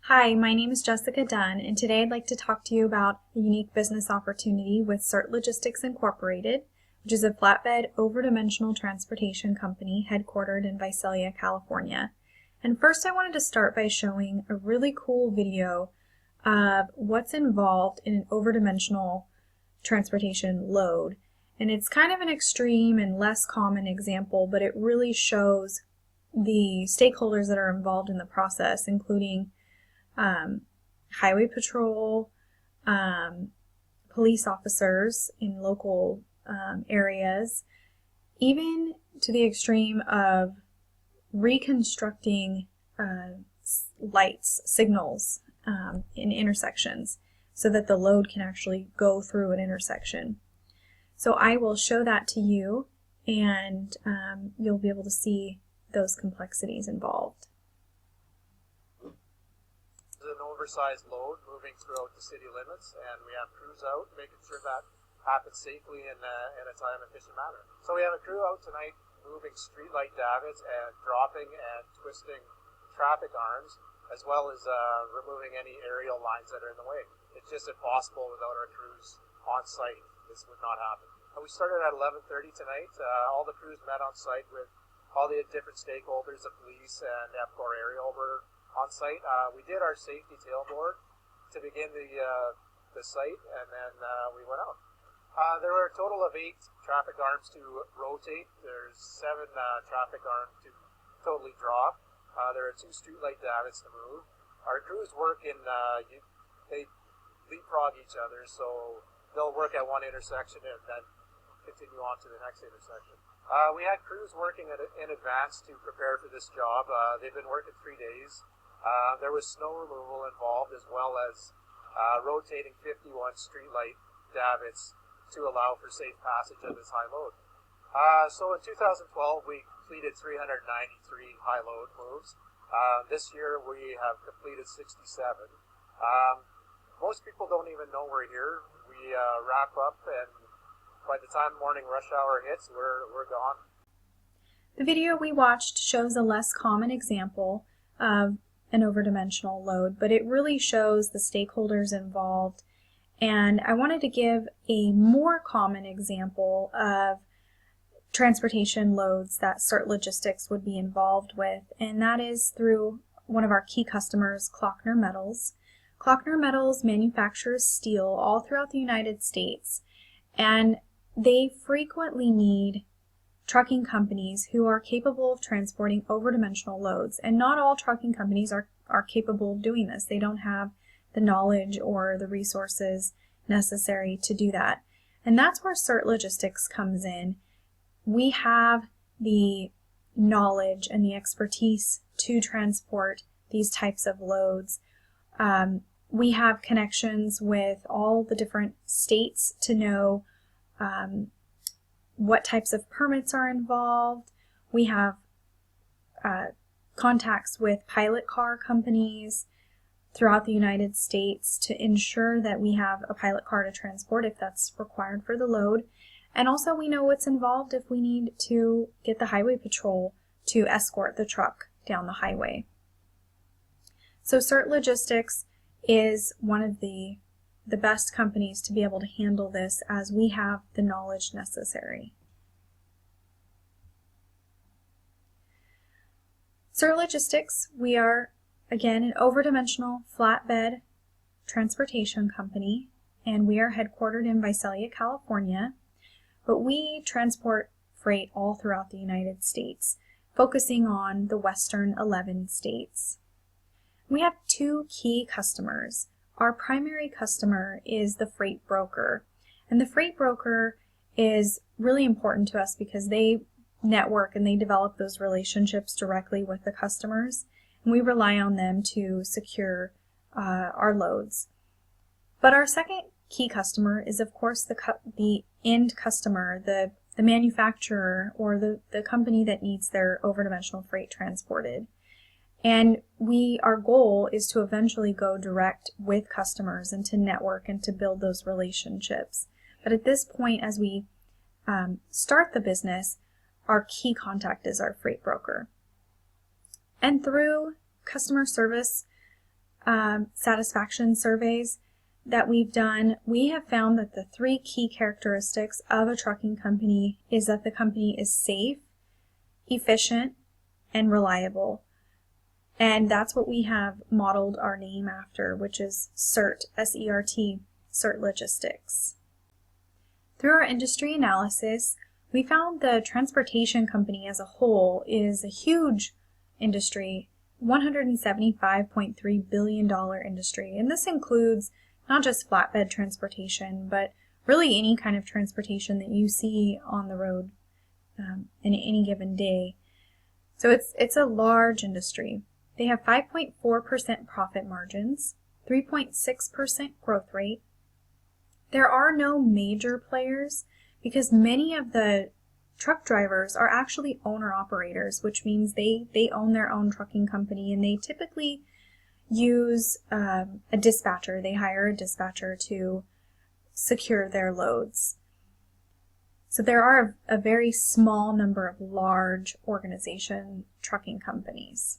Hi, my name is Jessica Dunn, and today I'd like to talk to you about a unique business opportunity with SERT Logistics Incorporated, which is a flatbed over-dimensional transportation company headquartered in Visalia, California. And first I wanted to start by showing a really cool video of what's involved in an over-dimensional transportation load. And it's kind of an extreme and less common example, but it really shows the stakeholders that are involved in the process, including highway patrol, police officers in local areas, even to the extreme of reconstructing lights, signals in intersections so that the load can actually go through an intersection. So I will show that to you, and you'll be able to see those complexities involved. An oversized load moving throughout the city limits, and we have crews out making sure that happens safely in a time-efficient manner. So we have a crew out tonight moving streetlight davits and dropping and twisting traffic arms, as well as removing any aerial lines that are in the way. It's just impossible without our crews on site. This would not happen. We started at 11:30 tonight. All the crews met on site with all the different stakeholders, the police and EPCOR aerial were on site. We did our safety tailboard to begin the site, and then we went out. There were a total of 8 traffic arms to rotate. There's 7 traffic arms to totally drop. There are 2 streetlight davits to move. Our crews work in, they leapfrog each other, so they'll work at one intersection and then continue on to the next intersection. We had crews working in advance to prepare for this job. They've been working 3 days. There was snow removal involved, as well as rotating 51 streetlight davits to allow for safe passage of this high load. So in 2012, we completed 393 high load moves. This year, we have completed 67. Most people don't even know we're here. We wrap up, and by the time morning rush hour hits, we're gone. The video we watched shows a less common example of an over-dimensional load, but it really shows the stakeholders involved. And I wanted to give a more common example of transportation loads that SERT Logistics would be involved with, and that is through one of our key customers, Klockner Metals. Klockner Metals manufactures steel all throughout the United States, and they frequently need trucking companies who are capable of transporting over-dimensional loads. And not all trucking companies are capable of doing this. They don't have the knowledge or the resources necessary to do that. And that's where SERT Logistics comes in. We have the knowledge and the expertise to transport these types of loads. We have connections with all the different states to know what types of permits are involved. We have contacts with pilot car companies throughout the United States to ensure that we have a pilot car to transport if that's required for the load. And also we know what's involved if we need to get the highway patrol to escort the truck down the highway. So SERT Logistics is one of the best companies to be able to handle this, as we have the knowledge necessary. SERT Logistics, we are again an over-dimensional flatbed transportation company, and we are headquartered in Visalia, California, but we transport freight all throughout the United States, focusing on the western 11 states. We have 2 key customers. Our primary customer is the freight broker, and the freight broker is really important to us because they network and they develop those relationships directly with the customers, and we rely on them to secure our loads. But our second key customer is, of course, the end customer, the manufacturer or the company that needs their over-dimensional freight transported. And our goal is to eventually go direct with customers and to network and to build those relationships. But at this point, as we start the business, our key contact is our freight broker. And through customer service satisfaction surveys that we've done, we have found that the 3 key characteristics of a trucking company is that the company is safe, efficient, and reliable. And that's what we have modeled our name after, which is SERT, S-E-R-T, SERT Logistics. Through our industry analysis, we found the transportation company as a whole is a huge industry, $175.3 billion industry. And this includes not just flatbed transportation, but really any kind of transportation that you see on the road in any given day. So it's a large industry. They have 5.4% profit margins, 3.6% growth rate. There are no major players because many of the truck drivers are actually owner-operators, which means they own their own trucking company, and they typically use a dispatcher. They hire a dispatcher to secure their loads. So there are a very small number of large organization trucking companies.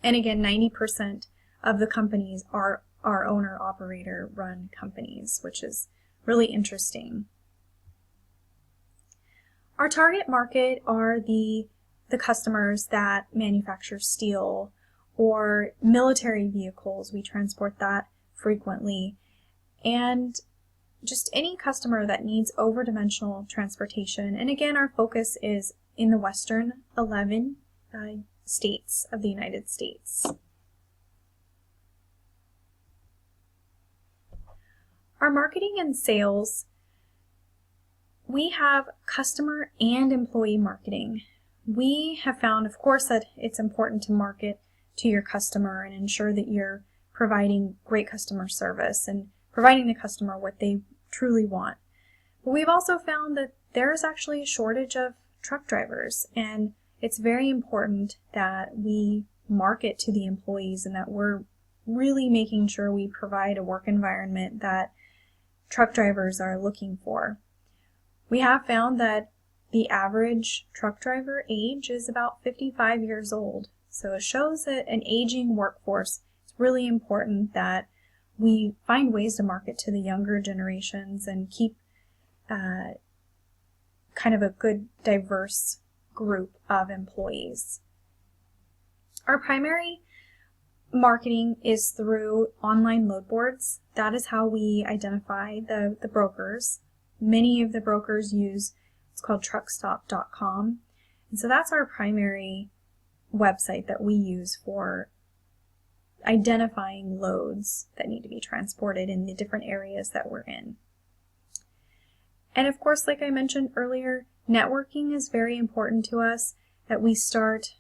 And again, 90% of the companies are owner-operator run companies, which is really interesting. Our target market are the customers that manufacture steel or military vehicles. We transport that frequently. And just any customer that needs over-dimensional transportation. And again, our focus is in the western 11 states of the United States. Our marketing and sales, we have customer and employee marketing. We have found, of course, that it's important to market to your customer and ensure that you're providing great customer service and providing the customer what they truly want. But we've also found that there is actually a shortage of truck drivers, and it's very important that we market to the employees and that we're really making sure we provide a work environment that truck drivers are looking for. We have found that the average truck driver age is about 55 years old. So it shows that an aging workforce, it's really important that we find ways to market to the younger generations and keep kind of a good diverse group of employees. Our primary marketing is through online load boards. That is how we identify the brokers. Many of the brokers use, it's called truckstop.com. And so that's our primary website that we use for identifying loads that need to be transported in the different areas that we're in. And of course, like I mentioned earlier, networking is very important to us, that we start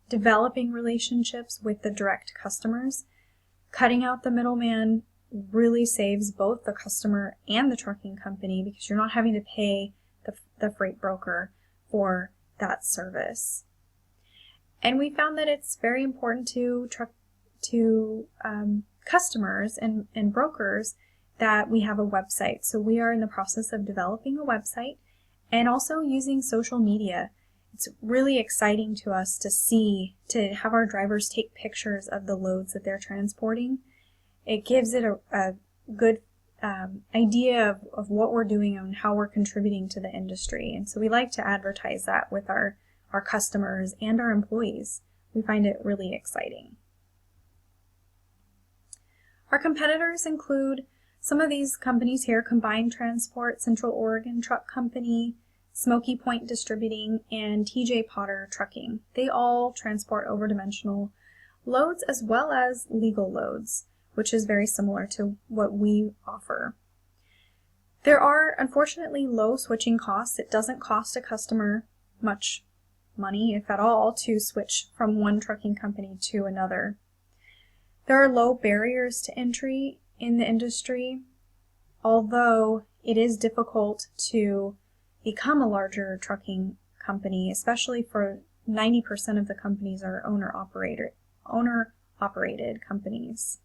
developing relationships with the direct customers. Cutting out the middleman really saves both the customer and the trucking company because you're not having to pay the freight broker for that service. And we found that it's very important to customers and brokers that we have a website. So we are in the process of developing a website and also using social media. It's really exciting to us to have our drivers take pictures of the loads that they're transporting. It gives it a good idea of what we're doing and how we're contributing to the industry. And so we like to advertise that with our customers and our employees. We find it really exciting. Our competitors include some of these companies here: Combined Transport, Central Oregon Truck Company, Smoky Point Distributing, and TJ Potter Trucking. They all transport over-dimensional loads as well as legal loads, which is very similar to what we offer. There are, unfortunately, low switching costs. It doesn't cost a customer much money, if at all, to switch from one trucking company to another. There are low barriers to entry in the industry, although it is difficult to become a larger trucking company, especially for 90% of the companies are owner-operated companies.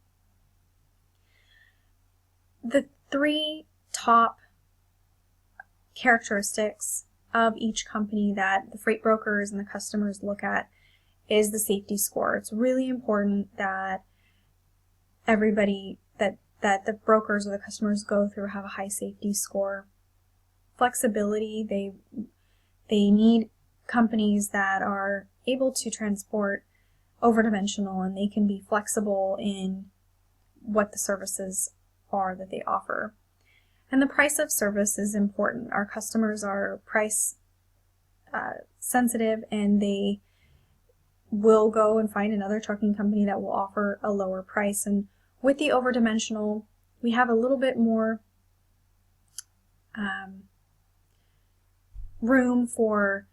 The 3 top characteristics of each company that the freight brokers and the customers look at is the safety score. It's really important that everybody that the brokers or the customers go through have a high safety score. Flexibility, they need companies that are able to transport over-dimensional, and they can be flexible in what the services are that they offer. And the price of service is important. Our customers are price sensitive, and they will go and find another trucking company that will offer a lower price. And with the over-dimensional, we have a little bit more room for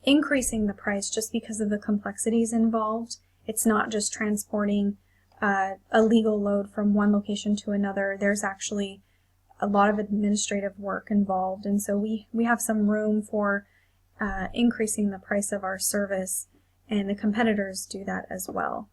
increasing the price just because of the complexities involved. It's not just transporting a legal load from one location to another. There's actually a lot of administrative work involved, and so we have some room for increasing the price of our service, and the competitors do that as well.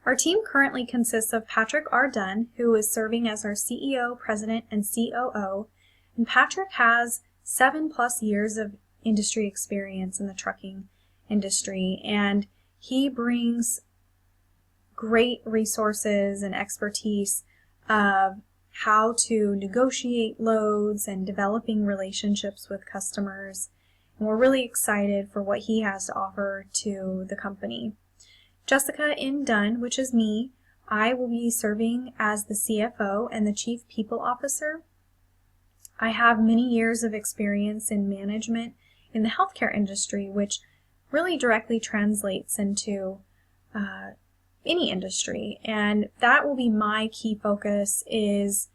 Our team currently consists of Patrick R. Dunn, who is serving as our CEO, President, and COO. And Patrick has 7+ years of industry experience in the trucking industry, and he brings great resources and expertise of how to negotiate loads and developing relationships with customers. And we're really excited for what he has to offer to the company. Jessica N. Dunn, which is me, I will be serving as the CFO and the Chief People Officer. I have many years of experience in management in the healthcare industry, which really directly translates into any industry. And that will be my key focus, is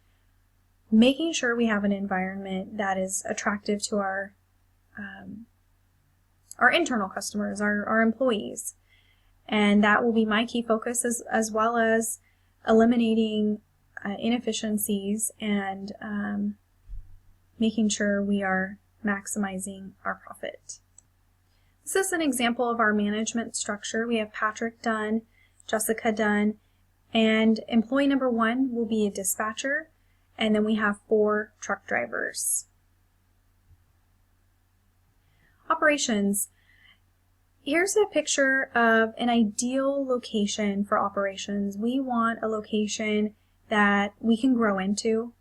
making sure we have an environment that is attractive to our internal customers, our employees. And that will be my key focus, as well as eliminating inefficiencies and making sure we are maximizing our profit. This is an example of our management structure. We have Patrick Dunn, Jessica Dunn, and employee number 1 will be a dispatcher, and then we have 4 truck drivers. Operations. Here's a picture of an ideal location for operations. We want a location that we can grow into,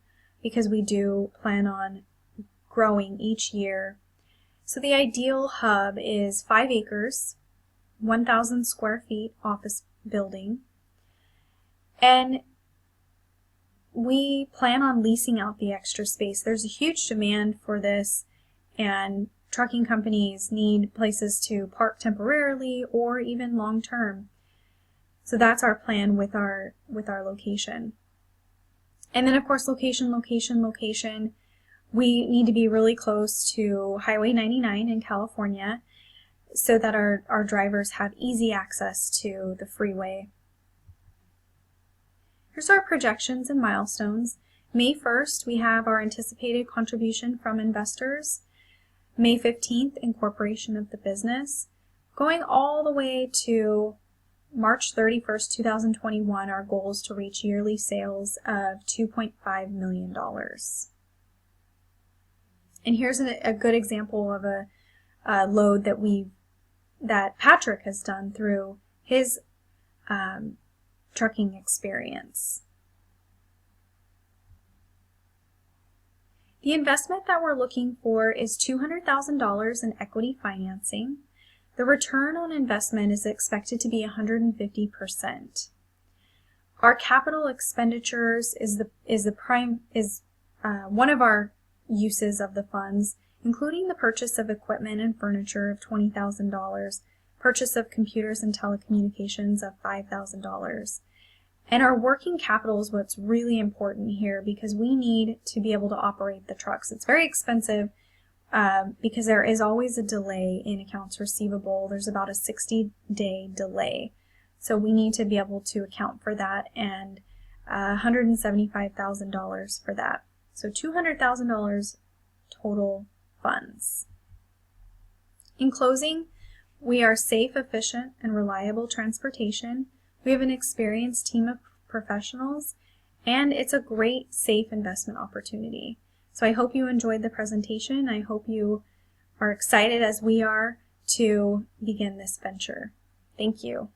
because we do plan on growing each year. So the ideal hub is 5 acres, 1,000 square feet office building, and we plan on leasing out the extra space. There's a huge demand for this, and trucking companies need places to park temporarily or even long term. So that's our plan with our location. And then of course location. We need to be really close to Highway 99 in California so that our drivers have easy access to the freeway. Here's our projections and milestones. May 1st, we have our anticipated contribution from investors. May 15th, incorporation of the business. Going all the way to March 31st, 2021, our goal is to reach yearly sales of $2.5 million. And here's a good example of a load that Patrick has done through his trucking experience. The investment that we're looking for is $200,000 in equity financing. The return on investment is expected to be 150%. Our capital expenditures is one of our uses of the funds, including the purchase of equipment and furniture of $20,000, purchase of computers and telecommunications of $5,000. And our working capital is what's really important here, because we need to be able to operate the trucks. It's very expensive because there is always a delay in accounts receivable. There's about a 60-day delay. So we need to be able to account for that, and $175,000 for that. So $200,000 total funds. In closing, we are safe, efficient, and reliable transportation. We have an experienced team of professionals, and it's a great, safe investment opportunity. So I hope you enjoyed the presentation. I hope you are excited as we are to begin this venture. Thank you.